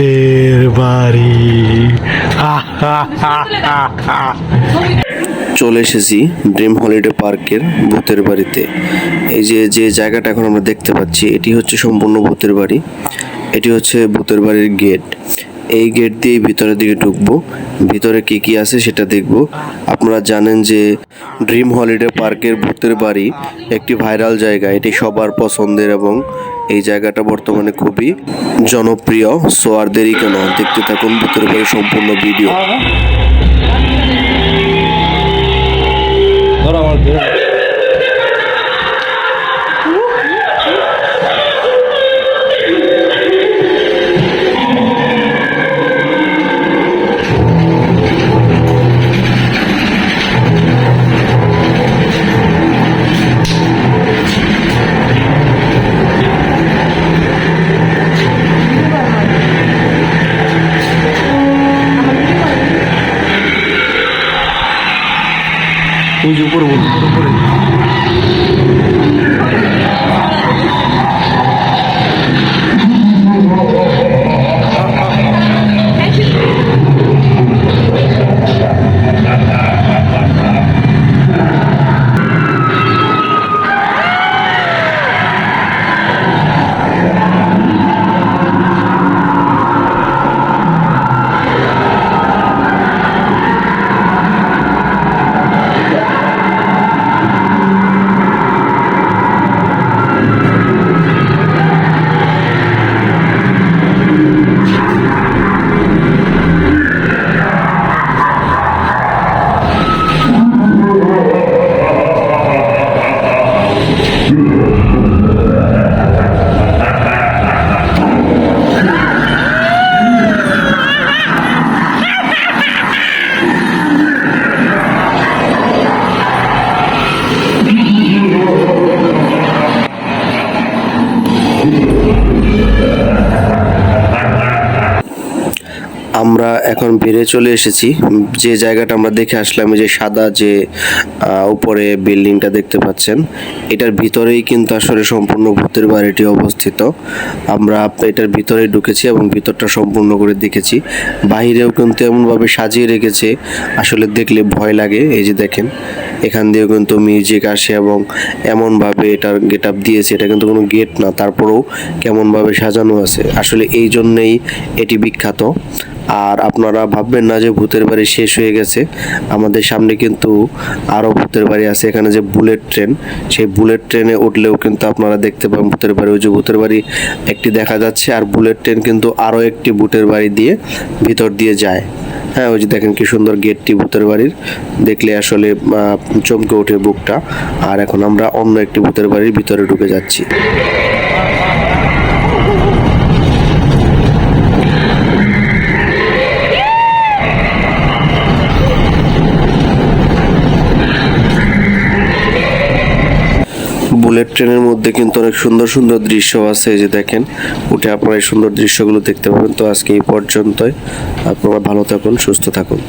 ভূতের বাড়ি। চলে এসেছি ড্রিম হলিডে পার্কের ভূতের বাড়িতে। এই যে জায়গাটা এখন আমরা দেখতে পাচ্ছি, এটি হচ্ছে সম্পূর্ণ ভূতের বাড়ি। এটি হচ্ছে ভূতের বাড়ির গেট। এই গেট দিয়ে ভিতরের দিকে ঢুকবো, ভিতরে কি কি আছে সেটা দেখব। আপনারা জানেন যে ড্রিম হলিডে পার্কের ভূতের বাড়ি একটি ভাইরাল জায়গা, এটি সবার পছন্দের এবং এই জায়গাটা বর্তমানে খুবই জনপ্রিয়। সো আর দেরি কেন, দেখতে থাকুন ভূতের বাড়ির সম্পূর্ণ ভিডিও। আমরা এখন বেরিয়ে চলে এসেছি। যে জায়গাটা আমরা দেখে আসলাম, যে সাদা যে উপরে বিল্ডিংটা দেখতে পাচ্ছেন, এটার ভিতরেই কিন্তু আসলে সম্পূর্ণ ভূতের বাড়িটি অবস্থিত। আমরা এটার ভিতরেই ঢুকেছি এবং ভিতরটা সম্পূর্ণ করে দেখেছি। বাহিরেও কিন্তু এমনভাবে সাজিয়ে রেখেছে, আসলে দেখলে ভয় লাগে। এই যে দেখেন, এখান দিয়েও কিন্তু মিউজিক আসে এবং এমনভাবে এটার গেট আপ দিয়েছে, এটা কিন্তু কোনো গেট না, তারপরেও কেমনভাবে সাজানো আছে। আসলে এই জন্যেই এটি বিখ্যাত। আর আপনারা ভাববেন না যে ভূতের বাড়ি শেষ হয়ে গেছে, আমাদের সামনে কিন্তু আরও ভূতের বাড়ি আছে। এখানে যে বুলেট ট্রেন, সেই বুলেট ট্রেনে উঠলেও কিন্তু আপনারা দেখতে পাবেন ভূতের বাড়ি। ওই যে ভূতের বাড়ি একটি দেখা যাচ্ছে, আর বুলেট ট্রেন কিন্তু আরও একটি ভূতের বাড়ি দিয়ে ভিতর দিয়ে যায়। হ্যাঁ, ওই যে দেখেন কি সুন্দর গেটটি ভূতের বাড়ির, দেখলে আসলে চমকে ওঠে বুকটা। আর এখন আমরা অন্য একটি ভূতের বাড়ির ভিতরে ঢুকে যাচ্ছি। বুলেট ট্রেনের মধ্যে কিন্তু অনেক সুন্দর সুন্দর দৃশ্য আছে। এই যে দেখেন, উঠে আপনারা এই সুন্দর দৃশ্যগুলো দেখতে পাবেন। তো আজকে এই পর্যন্তই। আপনারা ভালো থাকুন, সুস্থ থাকুন।